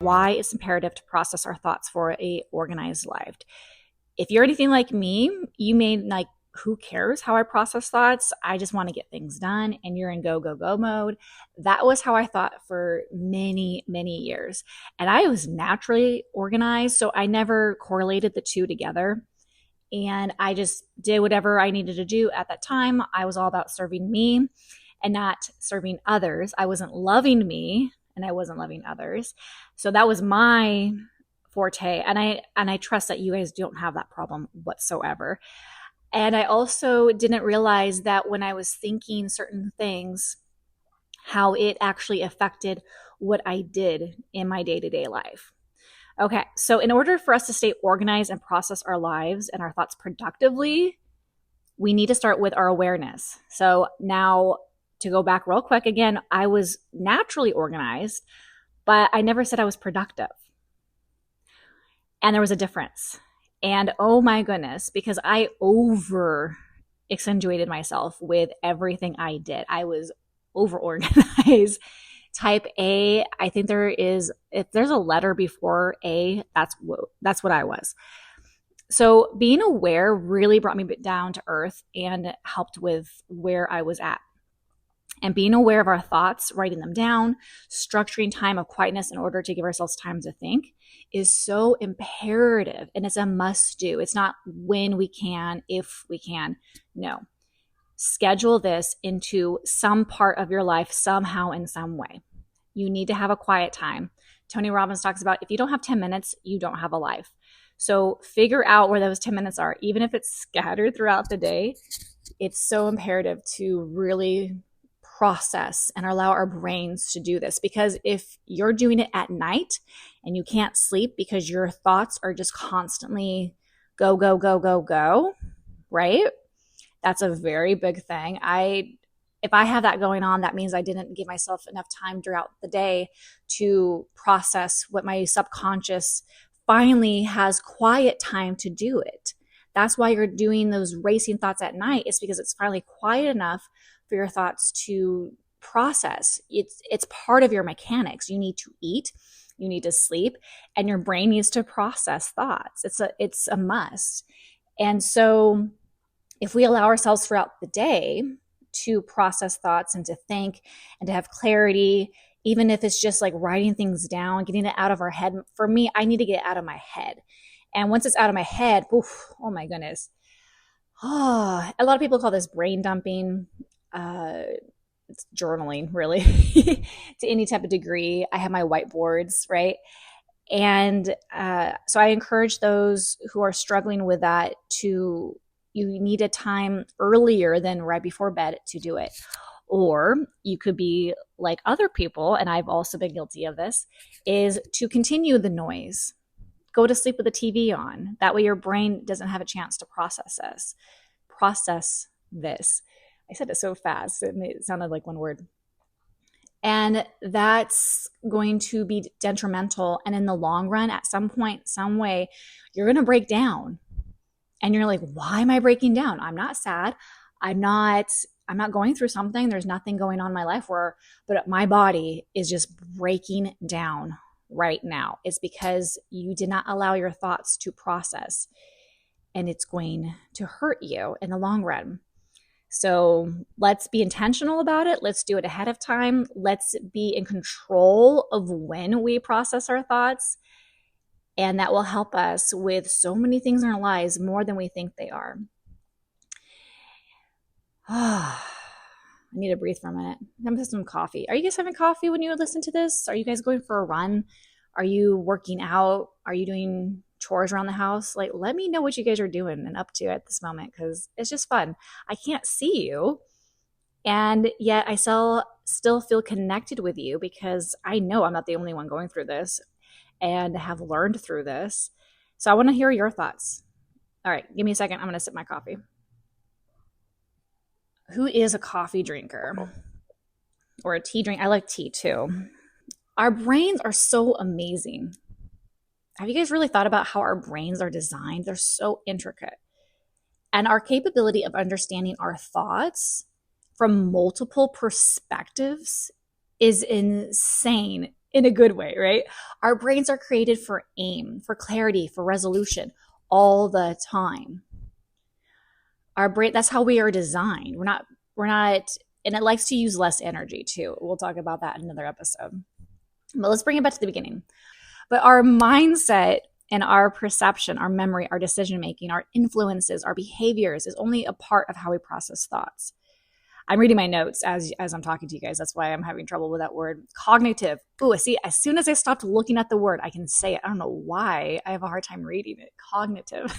why it's imperative to process our thoughts for a organized life. If you're anything like me, you may like, who cares how I process thoughts? I just want to get things done, and you're in go, go, go mode. That was how I thought for many, many years. And I was naturally organized, so I never correlated the two together. And I just did whatever I needed to do at that time. I was all about serving me and not serving others. I wasn't loving me and I wasn't loving others. So that was my forte. And I trust that you guys don't have that problem whatsoever. And I also didn't realize that when I was thinking certain things, how it actually affected what I did in my day-to-day life. Okay, so in order for us to stay organized and process our lives and our thoughts productively, we need to start with our awareness. So now, to go back real quick again, I was naturally organized, but I never said I was productive. And there was a difference. And oh my goodness, because I over accentuated myself with everything I did. I was over organized. Type A, I think if there's a letter before A, that's what I was. So being aware really brought me down to earth and helped with where I was at. And being aware of our thoughts, writing them down, structuring time of quietness in order to give ourselves time to think is so imperative, and it's a must do. It's not when we can, if we can. No. Schedule this into some part of your life somehow in some way. You need to have a quiet time. Tony Robbins talks about if you don't have 10 minutes, you don't have a life. So figure out where those 10 minutes are. Even if it's scattered throughout the day, it's so imperative to really process and allow our brains to do this. Because if you're doing it at night and you can't sleep because your thoughts are just constantly go, go, go, go, go, right? That's a very big thing. If I have that going on, that means I didn't give myself enough time throughout the day to process what my subconscious finally has quiet time to do it. That's why you're doing those racing thoughts at night. It's because it's finally quiet enough for your thoughts to process. It's part of your mechanics. You need to eat, you need to sleep, and your brain needs to process thoughts. It's a must. And so if we allow ourselves throughout the day to process thoughts and to think and to have clarity, even if it's just like writing things down, getting it out of our head. For me, I need to get it out of my head. And once it's out of my head, oh my goodness. A lot of people call this brain dumping. It's journaling, really, to any type of degree. I have my whiteboards, right? And so I encourage those who are struggling with that you need a time earlier than right before bed to do it. Or you could be like other people, and I've also been guilty of this, is to continue the noise. Go to sleep with the TV on. That way your brain doesn't have a chance to process this. I said it so fast, it sounded like one word. And that's going to be detrimental. And in the long run, at some point, some way, you're going to break down. And you're like, why am I breaking down? I'm not sad. I'm not going through something. There's nothing going on in my life but my body is just breaking down right now. It's because you did not allow your thoughts to process, and it's going to hurt you in the long run. So let's be intentional about it. Let's do it ahead of time. Let's be in control of when we process our thoughts. And that will help us with so many things in our lives more than we think they are. I need to breathe for a minute. I'm going to have some coffee. Are you guys having coffee when you listen to this? Are you guys going for a run? Are you working out? Are you doing chores around the house? Like, let me know what you guys are doing and up to at this moment, because it's just fun. I can't see you, and yet I still feel connected with you because I know I'm not the only one going through this and have learned through this. So I want to hear your thoughts. All right, give me a second. I'm going to sip my coffee. Who is a coffee drinker or a tea drink? I like tea too. Our brains are so amazing. Have you guys really thought about how our brains are designed? They're so intricate. And our capability of understanding our thoughts from multiple perspectives is insane. in a good way, right? Our brains are created for aim, for clarity, for resolution all the time. Our brain, that's how we are designed. We're not, and it likes to use less energy too. We'll talk about that in another episode. But let's bring it back to the beginning. But our mindset and our perception, our memory, our decision making, our influences, our behaviors is only a part of how we process thoughts. I'm reading my notes as I'm talking to you guys. That's why I'm having trouble with that word. Cognitive. Ooh, see, as soon as I stopped looking at the word, I can say it. I don't know why. I have a hard time reading it. Cognitive.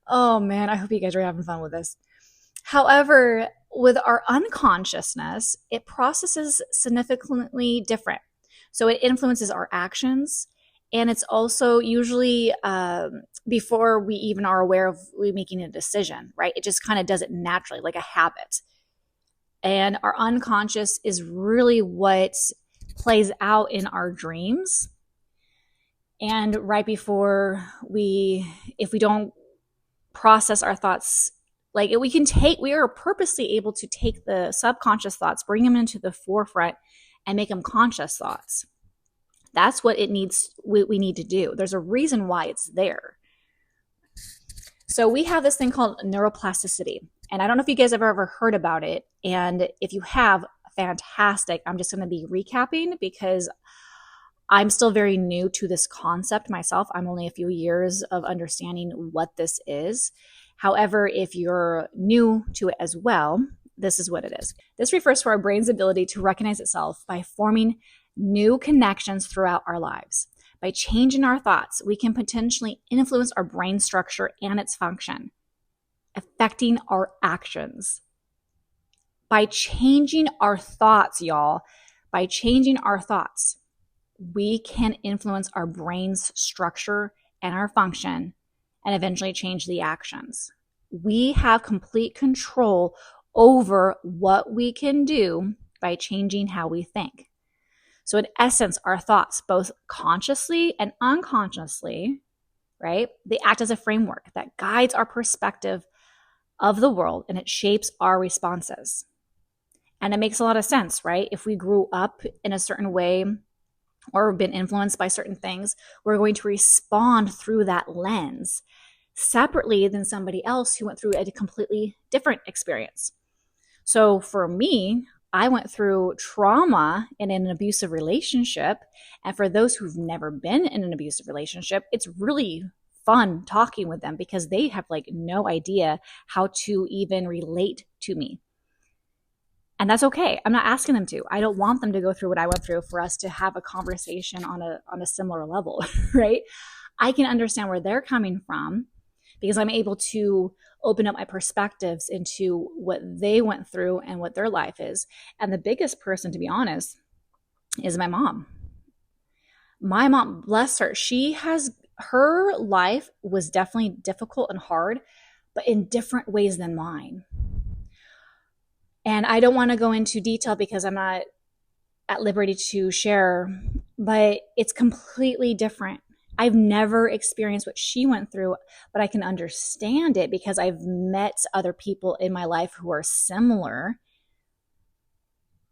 Oh man, I hope you guys are having fun with this. However, with our unconsciousness, it processes significantly different. So it influences our actions, and it's also usually before we even are aware of we making a decision, right? It just kind of does it naturally, like a habit. And our unconscious is really what plays out in our dreams. And right before if we don't process our thoughts, like we are purposely able to take the subconscious thoughts, bring them into the forefront, and make them conscious thoughts. That's what we need to do. There's a reason why it's there. So we have this thing called neuroplasticity. And I don't know if you guys have ever heard about it. And if you have, fantastic. I'm just going to be recapping because I'm still very new to this concept myself. I'm only a few years of understanding what this is. However, if you're new to it as well, this is what it is. This refers to our brain's ability to recognize itself by forming new connections throughout our lives. By changing our thoughts, we can potentially influence our brain structure and its function, affecting our actions. By changing our thoughts, y'all, by changing our thoughts, we can influence our brain's structure and our function and eventually change the actions. We have complete control over what we can do by changing how we think. So in essence, our thoughts, both consciously and unconsciously, right, they act as a framework that guides our perspective of the world, and it shapes our responses. And it makes a lot of sense, right? If we grew up in a certain way or been influenced by certain things, we're going to respond through that lens separately than somebody else who went through a completely different experience. So for me, I went through trauma in an abusive relationship. And for those who've never been in an abusive relationship, it's really fun talking with them because they have like no idea how to even relate to me. And that's okay. I'm not asking them to. I don't want them to go through what I went through for us to have a conversation on a similar level, right? I can understand where they're coming from because I'm able to open up my perspectives into what they went through and what their life is. And the biggest person, to be honest, is my mom. My mom, bless her, her life was definitely difficult and hard, but in different ways than mine. And I don't want to go into detail because I'm not at liberty to share, but it's completely different. I've never experienced what she went through, but I can understand it because I've met other people in my life who are similar.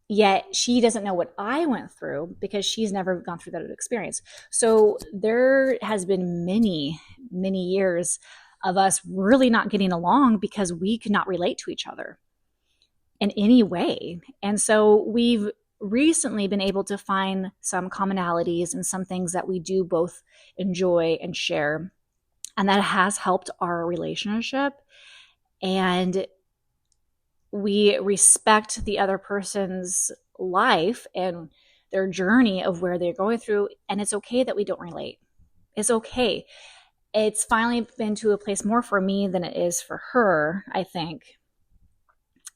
Yet she doesn't know what I went through because she's never gone through that experience. So there has been many, many years of us really not getting along because we could not relate to each other in any way. And so we've recently been able to find some commonalities and some things that we do both enjoy and share. And that has helped our relationship. And we respect the other person's life and their journey of where they're going through. And it's okay that we don't relate. It's okay. It's finally been to a place more for me than it is for her, I think.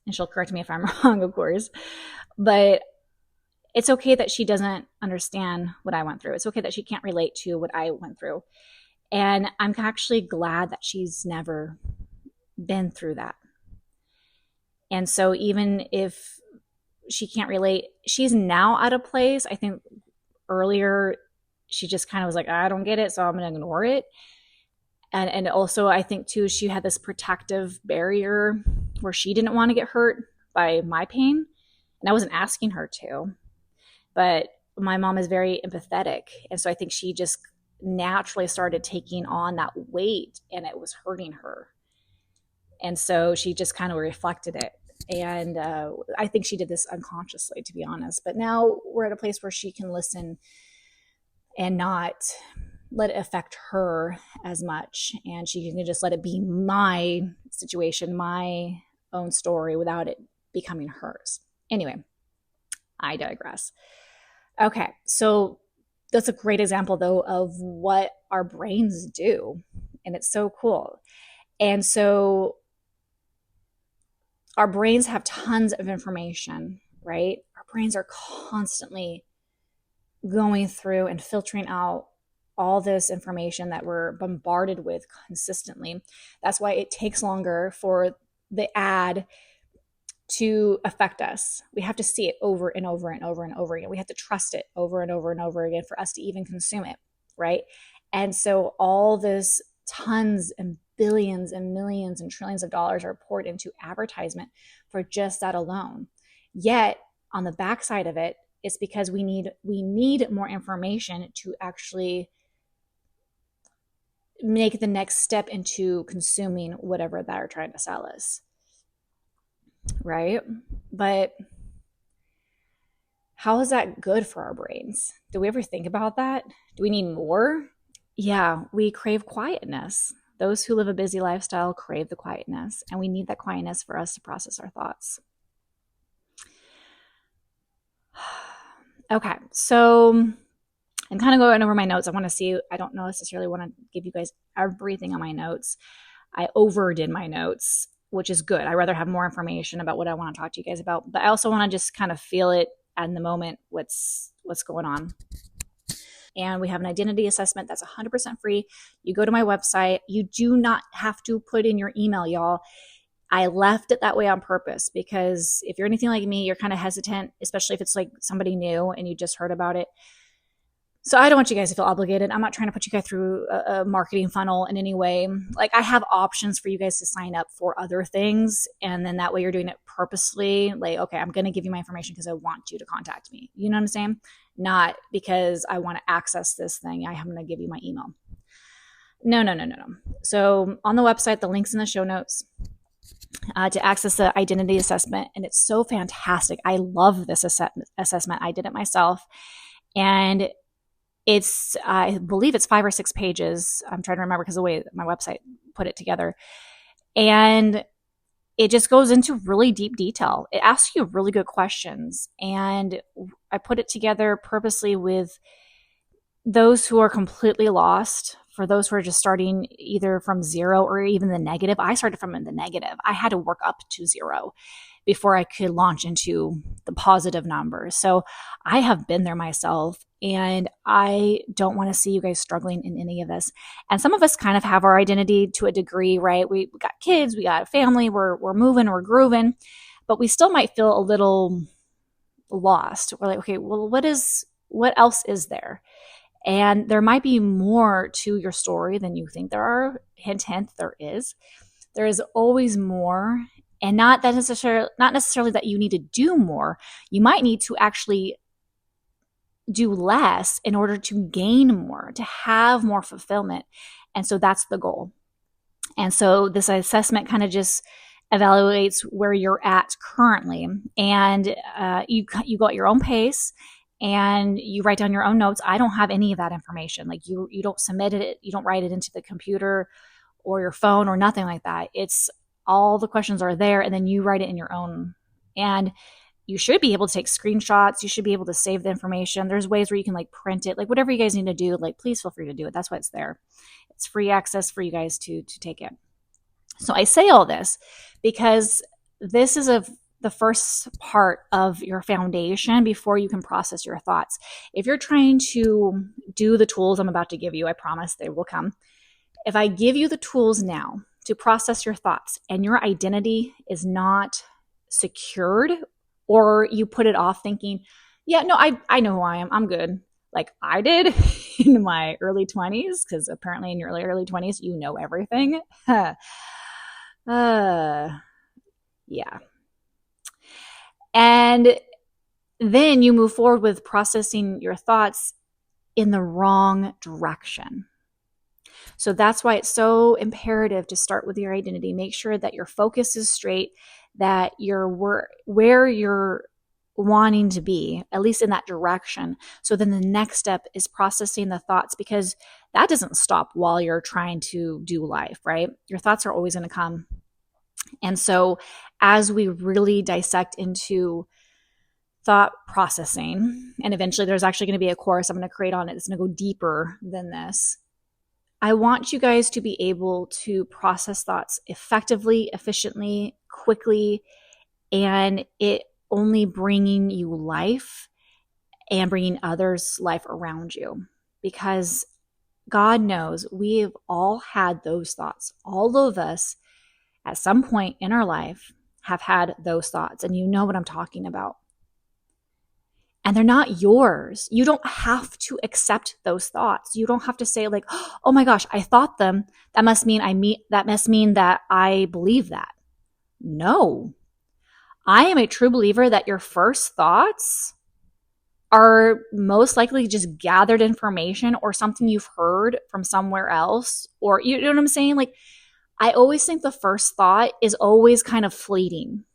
And she'll correct me if I'm wrong, of course. But it's okay that she doesn't understand what I went through. It's okay that she can't relate to what I went through. And I'm actually glad that she's never been through that. And so even if she can't relate, she's now at a place, I think earlier she just kind of was like, I don't get it, so I'm going to ignore it. And also I think too, she had this protective barrier where she didn't want to get hurt by my pain. And I wasn't asking her to. but my mom is very empathetic. And so I think she just naturally started taking on that weight and it was hurting her. And so she just kind of reflected it. And I think she did this unconsciously, to be honest. But now we're at a place where she can listen and not let it affect her as much. And she can just let it be my situation, my own story without it becoming hers. Anyway, I digress. Okay, so that's a great example, though, of what our brains do. And it's so cool. And so our brains have tons of information, right? Our brains are constantly going through and filtering out all this information that we're bombarded with consistently. That's why it takes longer for the ad to affect us. We have to see it over and over and over and over again. We have to trust it over and over and over again for us to even consume it, right? And so all this tons and billions and millions and trillions of dollars are poured into advertisement for just that alone. Yet on the backside of it, it's because we need more information to actually make the next step into consuming whatever they're trying to sell us. Right? But how is that good for our brains? Do we ever think about that? Do we need more? Yeah, we crave quietness. Those who live a busy lifestyle crave the quietness, and we need that quietness for us to process our thoughts. Okay, so I'm kind of going over my notes. I don't necessarily want to give you guys everything on my notes. I overdid my notes, which is good. I'd rather have more information about what I want to talk to you guys about. But I also want to just kind of feel it in the moment, what's going on. And we have an identity assessment that's 100% free. You go to my website. You do not have to put in your email, y'all. I left it that way on purpose because if you're anything like me, you're kind of hesitant, especially if it's like somebody new and you just heard about it. So I don't want you guys to feel obligated. I'm not trying to put you guys through a marketing funnel in any way. Like I have options for you guys to sign up for other things. And then that way you're doing it purposely. Like, okay, I'm going to give you my information because I want you to contact me. You know what I'm saying? Not because I want to access this thing. I'm going to give you my email. No. So on the website, the link's in the show notes to access the identity assessment. And it's so fantastic. I love this assessment. I did it myself. And I believe it's 5 or 6 pages. I'm trying to remember because the way my website put it together. And it just goes into really deep detail. It asks you really good questions. And I put it together purposely with those who are completely lost, for those who are just starting either from 0 or even the negative. I started from the negative. I had to work up to 0 before I could launch into the positive numbers. So I have been there myself, and I don't want to see you guys struggling in any of this. And some of us kind of have our identity to a degree, right? We got kids, we got a family, we're moving, we're grooving, but we still might feel a little lost. We're like, okay, well, what else is there? And there might be more to your story than you think there are. Hint, hint, there is. There is always more. And not necessarily that you need to do more. You might need to actually do less in order to gain more, to have more fulfillment. And so that's the goal. And so this assessment kind of just evaluates where you're at currently. And you go at your own pace and you write down your own notes. I don't have any of that information. Like you don't submit it. You don't write it into the computer or your phone or nothing like that. It's all the questions are there, and then you write it in your own. And you should be able to take screenshots. You should be able to save the information. There's ways where you can like print it, like whatever you guys need to do, like please feel free to do it. That's why it's there. It's free access for you guys to take it. So I say all this because this is the first part of your foundation before you can process your thoughts. If you're trying to do the tools I'm about to give you, I promise they will come. If I give you the tools now to process your thoughts and your identity is not secured, or you put it off thinking, yeah, no, I know who I am. I'm good. Like I did in my early 20s, because apparently in your early 20s, you know everything. Yeah. And Then you move forward with processing your thoughts in the wrong direction. So that's why it's so imperative to start with your identity. Make sure that your focus is straight, that you're where you're wanting to be, at least in that direction. So then the next step is processing the thoughts, because that doesn't stop while you're trying to do life, right? Your thoughts are always going to come. And so as we really dissect into thought processing, and eventually there's actually going to be a course I'm going to create on it. It's going to go deeper than this. I want you guys to be able to process thoughts effectively, efficiently, quickly, and it only bringing you life and bringing others life around you. Because God knows we've all had those thoughts. All of us at some point in our life have had those thoughts, and you know what I'm talking about. And they're not yours. You don't have to accept those thoughts. You don't have to say like, oh my gosh, I thought them. That must mean that I believe that. No. I am a true believer that your first thoughts are most likely just gathered information or something you've heard from somewhere else. Or you know what I'm saying? Like, I always think the first thought is always kind of fleeting.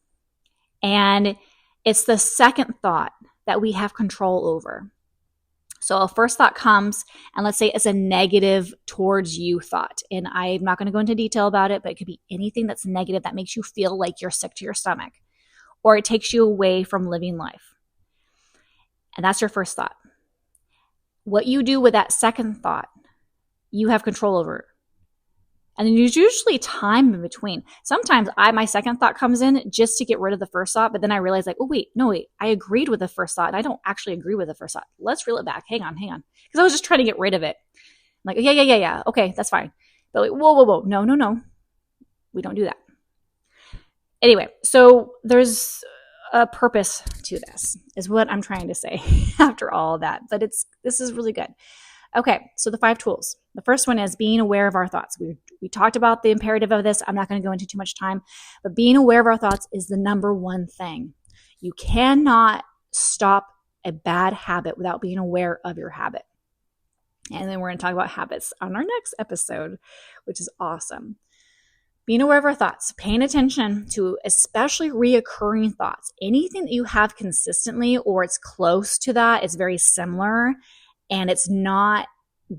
And it's the second thought that we have control over. So a first thought comes, and let's say it's a negative towards you thought. And I'm not going to go into detail about it, but it could be anything that's negative that makes you feel like you're sick to your stomach, or it takes you away from living life. And that's your first thought. What you do with that second thought, you have control over. And then there's usually time in between. Sometimes my second thought comes in just to get rid of the first thought, but then I realize like, oh wait, I agreed with the first thought and I don't actually agree with the first thought. Let's reel it back. Hang on. Because I was just trying to get rid of it. I'm like, yeah. Okay, that's fine. But like, whoa. No. We don't do that. Anyway, so there's a purpose to this, is what I'm trying to say after all of that. But this is really good. Okay, so the 5 tools. The first one is being aware of our thoughts. We talked about the imperative of this. I'm not going to go into too much time, but being aware of our thoughts is the number one thing. You cannot stop a bad habit without being aware of your habit. And then we're going to talk about habits on our next episode, which is awesome. Being aware of our thoughts, paying attention to especially reoccurring thoughts. Anything that you have consistently or it's close to that, it's very similar, and it's not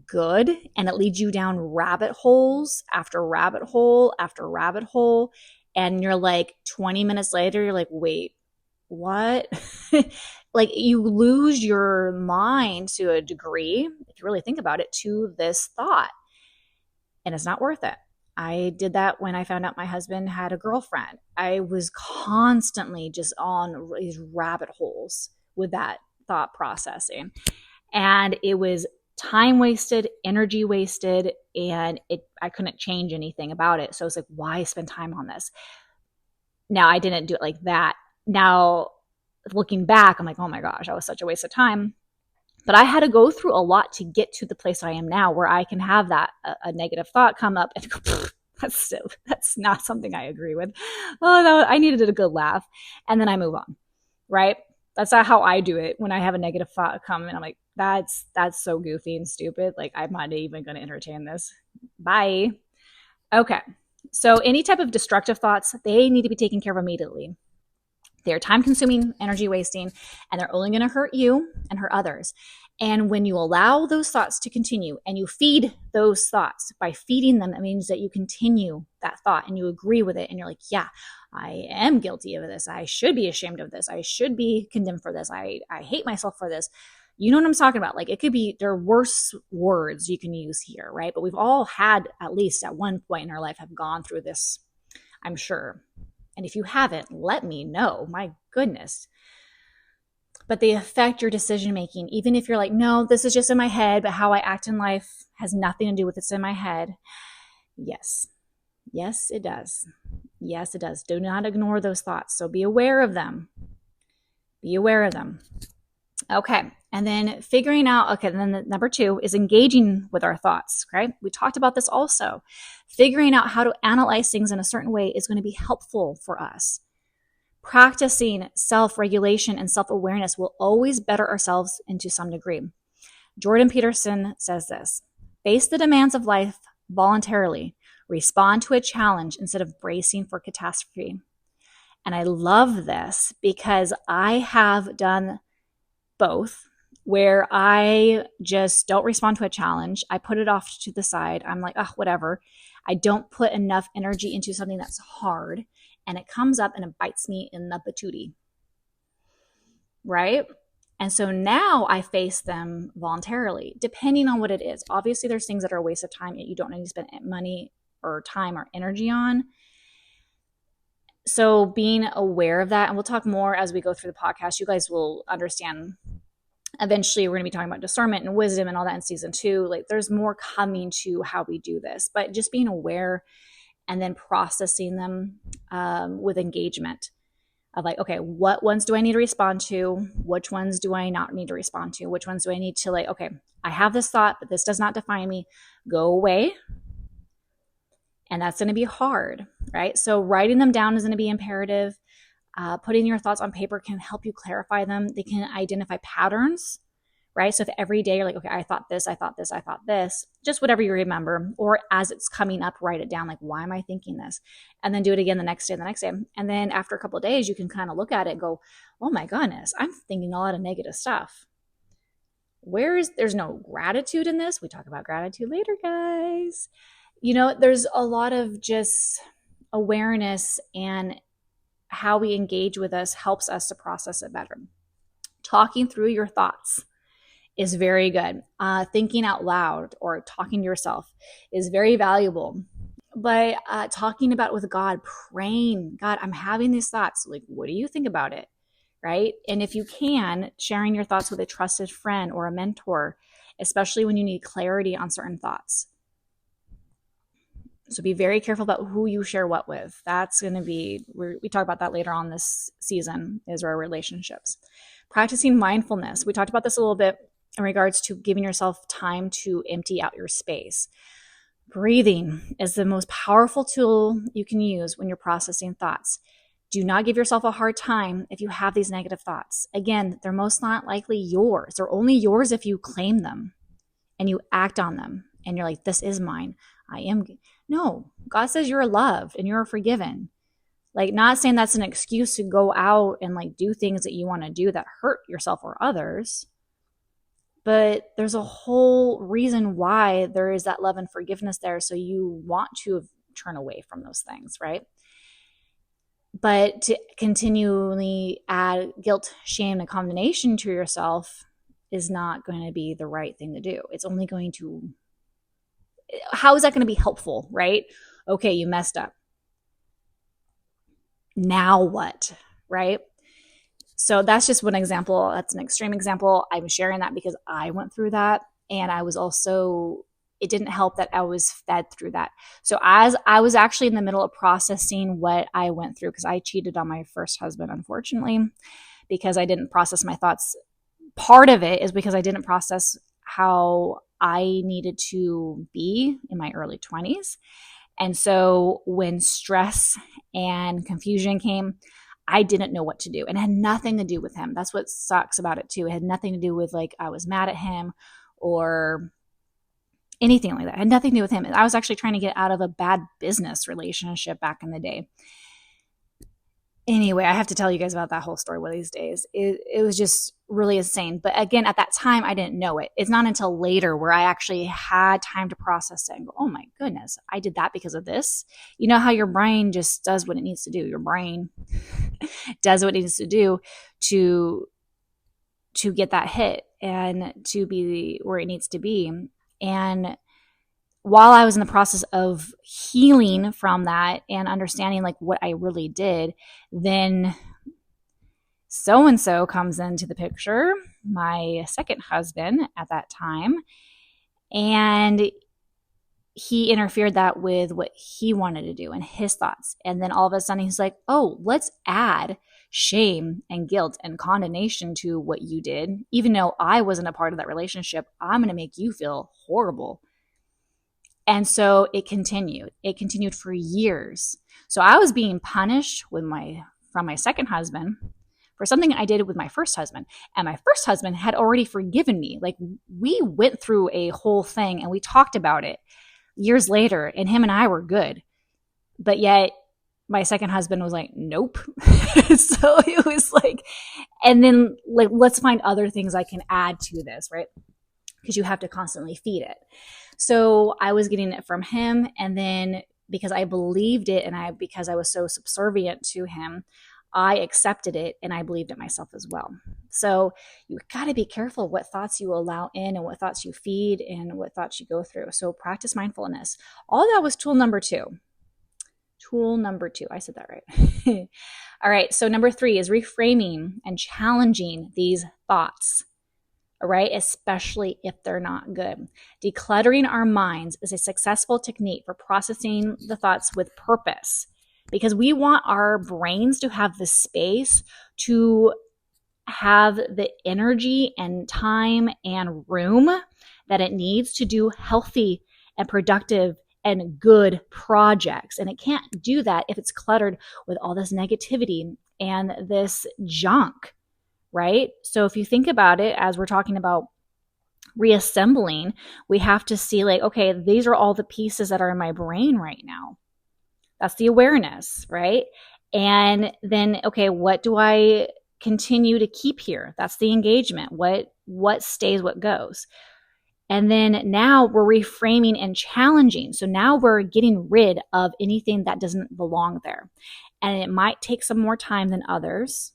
good, and it leads you down rabbit holes after rabbit hole after rabbit hole, and you're like 20 minutes later, you're like, wait, what? Like, you lose your mind to a degree, if you really think about it, to this thought, and it's not worth it. I did that when I found out my husband had a girlfriend. I was constantly just on these rabbit holes with that thought processing. And it was time wasted, energy wasted, and I couldn't change anything about it. So it's like, why spend time on this? Now, I didn't do it like that. Now, looking back, I'm like, oh my gosh, that was such a waste of time. But I had to go through a lot to get to the place I am now, where I can have that a negative thought come up and go, that's not something I agree with. Oh, no, I needed a good laugh. And then I move on, right? That's not how I do it when I have a negative thought come and I'm like, that's so goofy and stupid. Like, I'm not even going to entertain this. Bye. Okay. So any type of destructive thoughts, they need to be taken care of immediately. They're time consuming, energy wasting, and they're only going to hurt you and hurt others. And when you allow those thoughts to continue and you feed those thoughts, by feeding them, it means that you continue that thought and you agree with it. And you're like, yeah, I am guilty of this. I should be ashamed of this. I should be condemned for this. I hate myself for this. You know what I'm talking about? Like, it could be, there are worse words you can use here, right? But we've all had, at least at one point in our life, have gone through this, I'm sure. And if you haven't, let me know. My goodness. But they affect your decision making. Even if you're like, no, this is just in my head, but how I act in life has nothing to do with it's in my head. Yes. Yes, it does. Yes, it does. Do not ignore those thoughts. So be aware of them. Be aware of them. Okay. And then figuring out, okay, then the number 2 is engaging with our thoughts, okay? We talked about this also. Figuring out how to analyze things in a certain way is going to be helpful for us. Practicing self-regulation and self-awareness will always better ourselves into some degree. Jordan Peterson says this: face the demands of life voluntarily, respond to a challenge instead of bracing for catastrophe. And I love this because I have done both, where I just don't respond to a challenge. I put it off to the side. I'm like, oh, whatever. I don't put enough energy into something that's hard, and it comes up and it bites me in the patootie, right? And so now I face them voluntarily, depending on what it is. Obviously, there's things that are a waste of time that you don't need to spend money or time or energy on. So being aware of that, and we'll talk more as we go through the podcast, you guys will understand. Eventually, we're going to be talking about discernment and wisdom and all that in season 2. Like, there's more coming to how we do this, but just being aware and then processing them with engagement of like, okay, what ones do I need to respond to? Which ones do I not need to respond to? Which ones do I need to like, okay, I have this thought, but this does not define me. Go away. And that's going to be hard, right? So writing them down is going to be imperative. Putting your thoughts on paper can help you clarify them. They can identify patterns, right? So if every day you're like, okay, I thought this, just whatever you remember, or as it's coming up, write it down. Like, why am I thinking this? And then do it again the next day. And then after a couple of days, you can kind of look at it and go, oh my goodness, I'm thinking a lot of negative stuff. There's no gratitude in this. We talk about gratitude later, guys. There's a lot of just awareness, and how we engage with us helps us to process it better. Talking through your thoughts is very good. Thinking out loud or talking to yourself is very valuable. But talking about it with God, praying, God, I'm having these thoughts. Like, what do you think about it? Right? And if you can, sharing your thoughts with a trusted friend or a mentor, especially when you need clarity on certain thoughts. So be very careful about who you share what with. That's going to be, we talk about that later on this season, is our relationships. Practicing mindfulness. We talked about this a little bit in regards to giving yourself time to empty out your space. Breathing is the most powerful tool you can use when you're processing thoughts. Do not give yourself a hard time if you have these negative thoughts. Again, they're most not likely yours. They're only yours if you claim them and you act on them. And you're like, this is mine. No, God says you're loved and you're forgiven. Like, not saying that's an excuse to go out and like do things that you want to do that hurt yourself or others. But there's a whole reason why there is that love and forgiveness there. So you want to turn away from those things, right? But to continually add guilt, shame, and condemnation to yourself is not going to be the right thing to do. It's only going to, how is that going to be helpful, right? Okay, you messed up. Now what, right? So that's just one example. That's an extreme example. I'm sharing that because I went through that, and I was also, it didn't help that I was fed through that. So as I was actually in the middle of processing what I went through, because I cheated on my first husband, unfortunately, because I didn't process my thoughts. Part of it is because I didn't process how I needed to be in my early 20s. And so when stress and confusion came, I didn't know what to do, and it had nothing to do with him. That's what sucks about it too. It had nothing to do with like I was mad at him or anything like that. It had nothing to do with him. I was actually trying to get out of a bad business relationship back in the day. Anyway, I have to tell you guys about that whole story one of these days. It was just really insane. But again, at that time, I didn't know it. It's not until later where I actually had time to process it and go, oh my goodness, I did that because of this. You know how your brain just does what it needs to do. Your brain does what it needs to do to get that hit and to be where it needs to be. And while I was in the process of healing from that and understanding like what I really did, then so-and-so comes into the picture, my second husband at that time, and he interfered that with what he wanted to do and his thoughts. And then all of a sudden he's like, oh, let's add shame and guilt and condemnation to what you did. Even though I wasn't a part of that relationship, I'm going to make you feel horrible. And so it continued. It continued for years. So I was being punished with my from my second husband for something I did with my first husband. And my first husband had already forgiven me. Like, we went through a whole thing and we talked about it years later, and him and I were good. But yet my second husband was like, nope. So it was like, and then like, let's find other things I can add to this, right? Because you have to constantly feed it. So I was getting it from him. And then because I believed it and because I was so subservient to him, I accepted it and I believed it myself as well. So you got to be careful what thoughts you allow in and what thoughts you feed and what thoughts you go through. So practice mindfulness. All that was tool number 2. Tool number 2. I said that right. All right. So number 3 is reframing and challenging these thoughts. All right. Especially if they're not good. Decluttering our minds is a successful technique for processing the thoughts with purpose, because we want our brains to have the space to have the energy and time and room that it needs to do healthy and productive and good projects. And it can't do that if it's cluttered with all this negativity and this junk, right? So if you think about it, as we're talking about reassembling, we have to see like, okay, these are all the pieces that are in my brain right now. That's the awareness, right? And then, okay, what do I continue to keep here? That's the engagement. What stays, what goes. And then now we're reframing and challenging. So now we're getting rid of anything that doesn't belong there. And it might take some more time than others.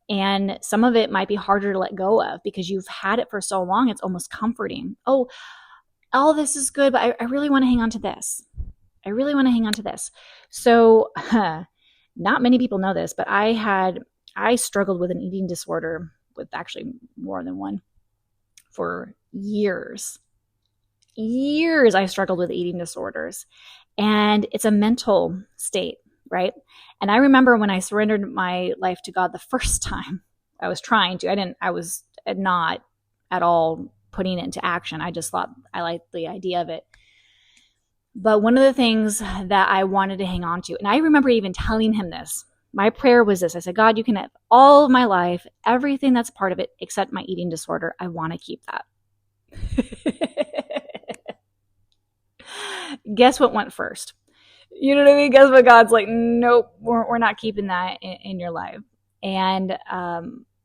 And some of it might be harder to let go of because you've had it for so long, it's almost comforting. Oh, all this is good, but I really want to hang on to this. I really want to hang on to this. So not many people know this, but I struggled with an eating disorder, with actually more than one, for years. Years I struggled with eating disorders. And it's a mental state, right? And I remember when I surrendered my life to God the first time, I was trying to. I was not at all putting it into action. I just thought I liked the idea of it. But one of the things that I wanted to hang on to, and I remember even telling him this, my prayer was this. I said, God, you can have all of my life, everything that's part of it, except my eating disorder. I want to keep that. Guess what went first? You know what I mean? Guess what? God's like, nope, we're not keeping that in your life. And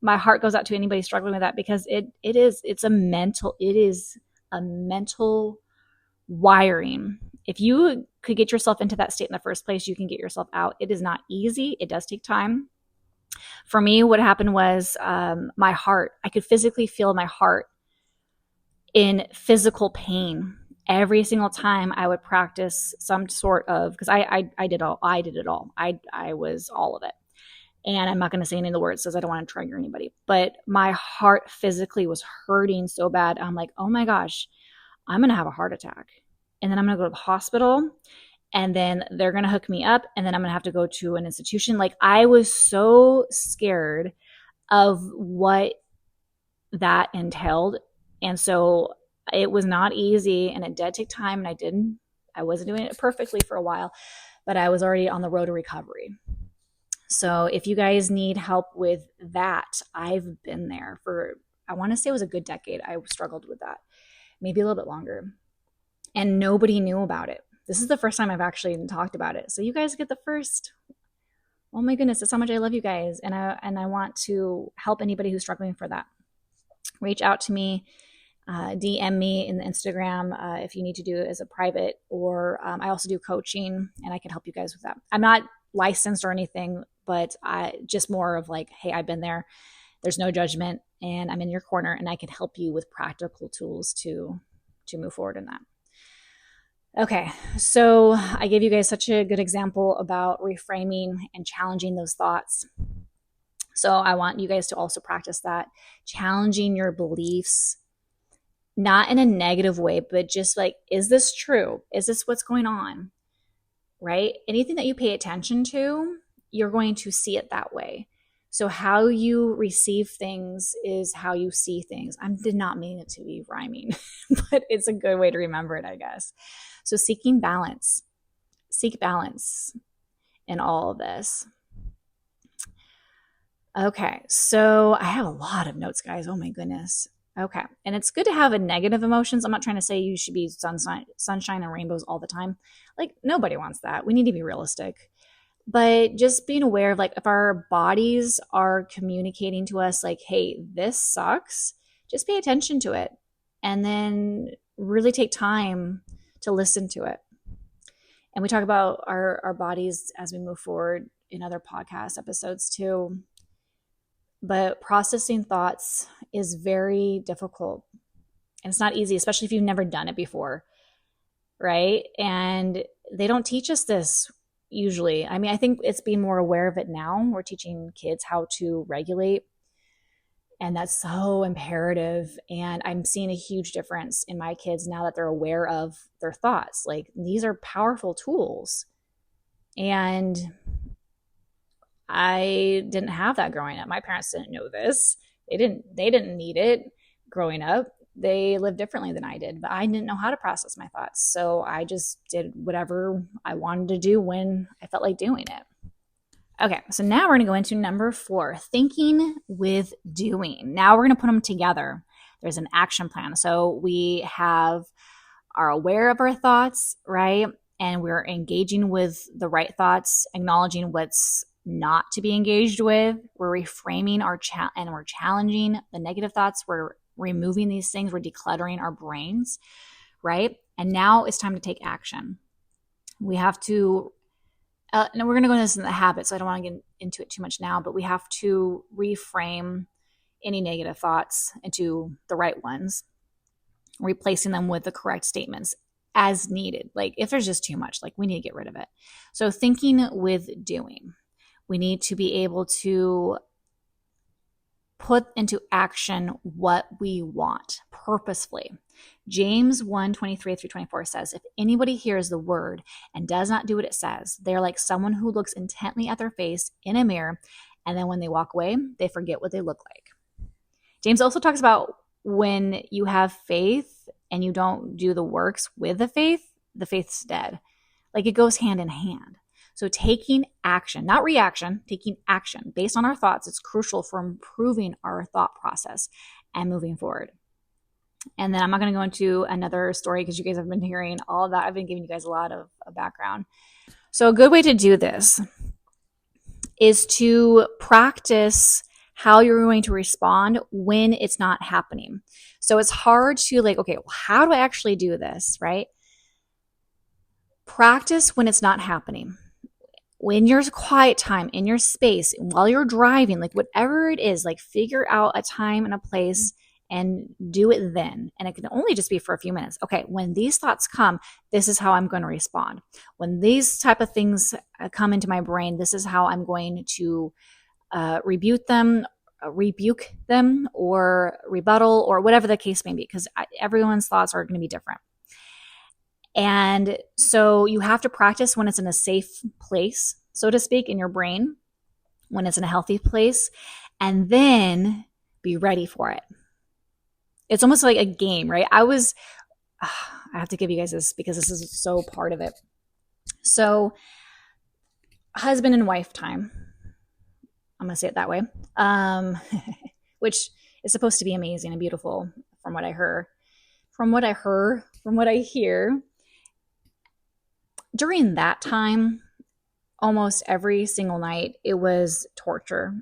my heart goes out to anybody struggling with that, because it is a mental wiring. If you could get yourself into that state in the first place, you can get yourself out. It is not easy. It does take time. For me, what happened was my heart, I could physically feel my heart in physical pain every single time I would practice some sort of, because I did it all. I was all of it. And I'm not going to say any of the words because I don't want to trigger anybody. But my heart physically was hurting so bad. I'm like, oh my gosh, I'm going to have a heart attack. And then I'm going to go to the hospital, and then they're going to hook me up, and then I'm going to have to go to an institution. Like, I was so scared of what that entailed. And so it was not easy, and it did take time, and I wasn't doing it perfectly for a while, but I was already on the road to recovery. So if you guys need help with that, I've been there for, I want to say it was a good decade. I struggled with that, maybe a little bit longer. And nobody knew about it. This is the first time I've actually even talked about it. So you guys get the first. Oh my goodness, that's how much I love you guys. And I want to help anybody who's struggling for that. Reach out to me, DM me in the Instagram if you need to do it as a private, or I also do coaching, and I can help you guys with that. I'm not licensed or anything, but I just more of like, hey, I've been there. There's no judgment, and I'm in your corner, and I can help you with practical tools to move forward in that. Okay, so I gave you guys such a good example about reframing and challenging those thoughts. So I want you guys to also practice that, challenging your beliefs, not in a negative way, but just like, is this true? Is this what's going on? Right? Anything that you pay attention to, you're going to see it that way. So how you receive things is how you see things. I did not mean it to be rhyming, but it's a good way to remember it, I guess. So seeking balance. Seek balance in all of this. Okay, so I have a lot of notes, guys. Oh my goodness. Okay, and it's good to have a negative emotions. I'm not trying to say you should be sunshine and rainbows all the time. Like nobody wants that. We need to be realistic. But just being aware of like if our bodies are communicating to us like, hey, this sucks, just pay attention to it and then really take time to listen to it. And we talk about our bodies as we move forward in other podcast episodes too. But processing thoughts is very difficult. And it's not easy, especially if you've never done it before, right? And they don't teach us this usually. I mean, I think it's being more aware of it now. We're teaching kids how to regulate, and that's so imperative. And I'm seeing a huge difference in my kids now that they're aware of their thoughts. Like these are powerful tools. And I didn't have that growing up. My parents didn't know this. They didn't need it growing up. They lived differently than I did, but I didn't know how to process my thoughts. So I just did whatever I wanted to do when I felt like doing it. Okay, so now we're going to go into number 4, thinking with doing. Now we're going to put them together. There's an action plan. So we are aware of our thoughts, right? And we're engaging with the right thoughts, acknowledging what's not to be engaged with. We're reframing and we're challenging the negative thoughts. We're removing these things. We're decluttering our brains, right? And now it's time to take action. We have to, and we're going to go into this in the habit, so I don't want to get into it too much now, but we have to reframe any negative thoughts into the right ones, replacing them with the correct statements as needed. Like if there's just too much, like we need to get rid of it. So thinking with doing. We need to be able to put into action what we want purposefully. James 1:23-24 says, if anybody hears the word and does not do what it says, they're like someone who looks intently at their face in a mirror, and then when they walk away, they forget what they look like. James also talks about when you have faith and you don't do the works with the faith's dead. Like it goes hand in hand. So taking action, not reaction, taking action based on our thoughts is crucial for improving our thought process and moving forward. And then I'm not going to go into another story because you guys have been hearing all of that. I've been giving you guys a lot of background. So a good way to do this is to practice how you're going to respond when it's not happening. So it's hard to like, okay, well, how do I actually do this, right? Practice when it's not happening. When your quiet time, in your space, while you're driving, like whatever it is, like figure out a time and a place and do it then. And it can only just be for a few minutes. Okay, when these thoughts come, this is how I'm going to respond. When these type of things come into my brain, this is how I'm going to rebuke them or rebuttal or whatever the case may be, because everyone's thoughts are going to be different. And so you have to practice when it's in a safe place, so to speak, in your brain, when it's in a healthy place, and then be ready for it. It's almost like a game, right? I have to give you guys this because this is so part of it. So husband and wife time, I'm going to say it that way, which is supposed to be amazing and beautiful from what I hear. During that time, almost every single night, it was torture.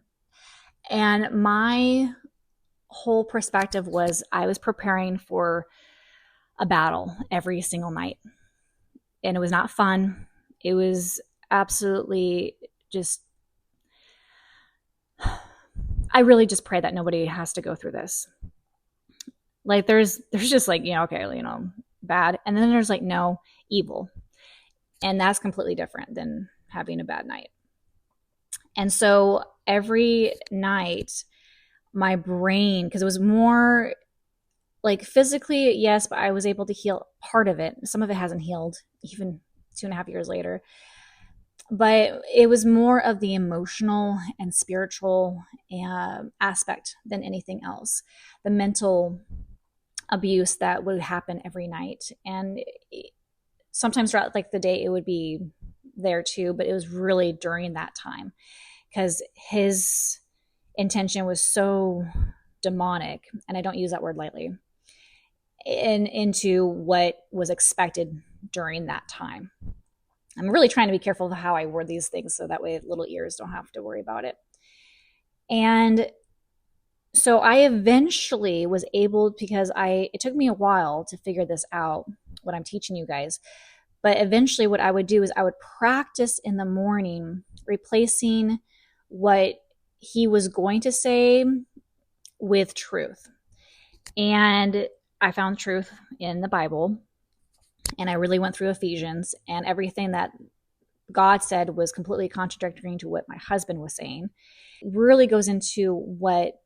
And my whole perspective was I was preparing for a battle every single night. And it was not fun. It was absolutely just, I really just pray that nobody has to go through this. Like there's just like, okay, bad. And then there's like, no, evil. And that's completely different than having a bad night. And so every night, my brain, because it was more like physically, yes, but I was able to heal part of it. Some of it hasn't healed even 2.5 years later. But it was more of the emotional and spiritual aspect than anything else. The mental abuse that would happen every night. And sometimes throughout like the day, it would be there too, but it was really during that time because intention was so demonic, and I don't use that word lightly, into what was expected during that time. I'm really trying to be careful of how I word these things so that way little ears don't have to worry about it. And so I eventually was able, because it took me a while to figure this out, what I'm teaching you guys. But eventually what I would do is I would practice in the morning, replacing what he was going to say with truth. And I found truth in the Bible. And I really went through Ephesians, and everything that God said was completely contradictory to what my husband was saying. It really goes into what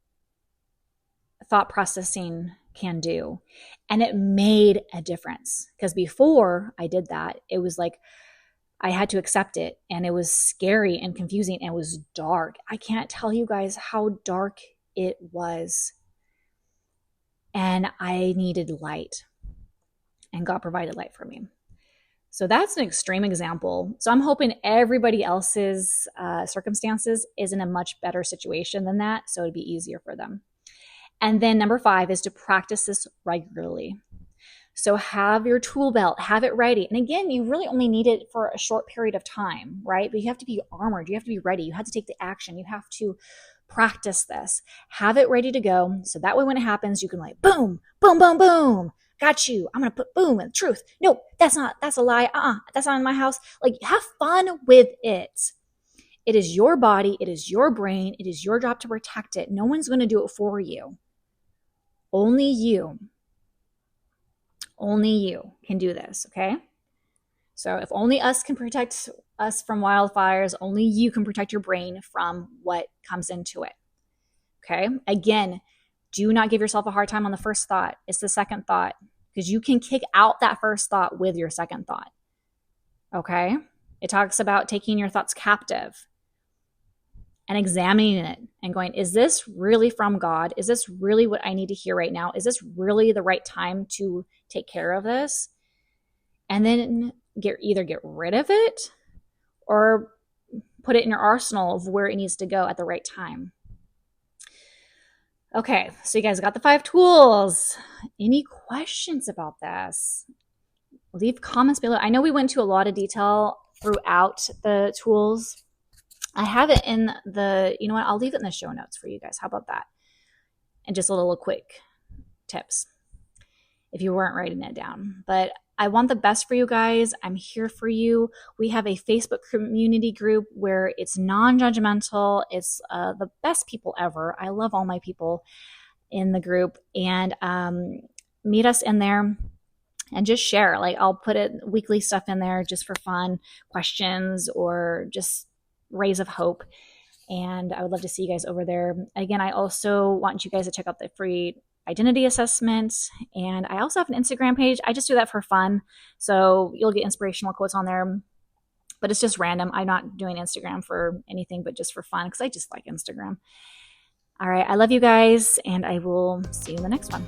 thought processing can do. And it made a difference, because before I did that, it was like I had to accept it, and it was scary and confusing, and it was dark. I can't tell you guys how dark it was. And I needed light, and God provided light for me. So that's an extreme example. So I'm hoping everybody else's circumstances is in a much better situation than that, so it'd be easier for them. And then number 5 is to practice this regularly. So have your tool belt, have it ready. And again, you really only need it for a short period of time, right? But you have to be armored. You have to be ready. You have to take the action. You have to practice this. Have it ready to go. So that way when it happens, you can like, boom, boom, boom, boom. Got you. I'm going to put boom in truth. Nope, that's a lie. That's not in my house. Like, have fun with it. It is your body. It is your brain. It is your job to protect it. No one's going to do it for you. Only you can do this, okay? So if only us can protect us from wildfires, only you can protect your brain from what comes into it, okay? Again, do not give yourself a hard time on the first thought. It's the second thought, because you can kick out that first thought with your second thought, okay? It talks about taking your thoughts captive and examining it and going, is this really from God? Is this really what I need to hear right now? Is this really the right time to take care of this? And then either get rid of it or put it in your arsenal of where it needs to go at the right time. Okay, so you guys got the 5 tools. Any questions about this? Leave comments below. I know we went into a lot of detail throughout the tools. I have it in the, you know what, I'll leave it in the show notes for you guys. How about that? And just a little quick tips if you weren't writing it down. But I want the best for you guys. I'm here for you. We have a Facebook community group where it's non-judgmental. It's the best people ever. I love all my people in the group. And meet us in there and just share. Like, I'll put weekly stuff in there just for fun, questions, or just rays of hope. And I would love to see you guys over there. Again, I also want you guys to check out the free identity assessment. And I also have an Instagram page. I just do that for fun. So you'll get inspirational quotes on there, but it's just random. I'm not doing Instagram for anything, but just for fun, because I just like Instagram. All right. I love you guys, and I will see you in the next one.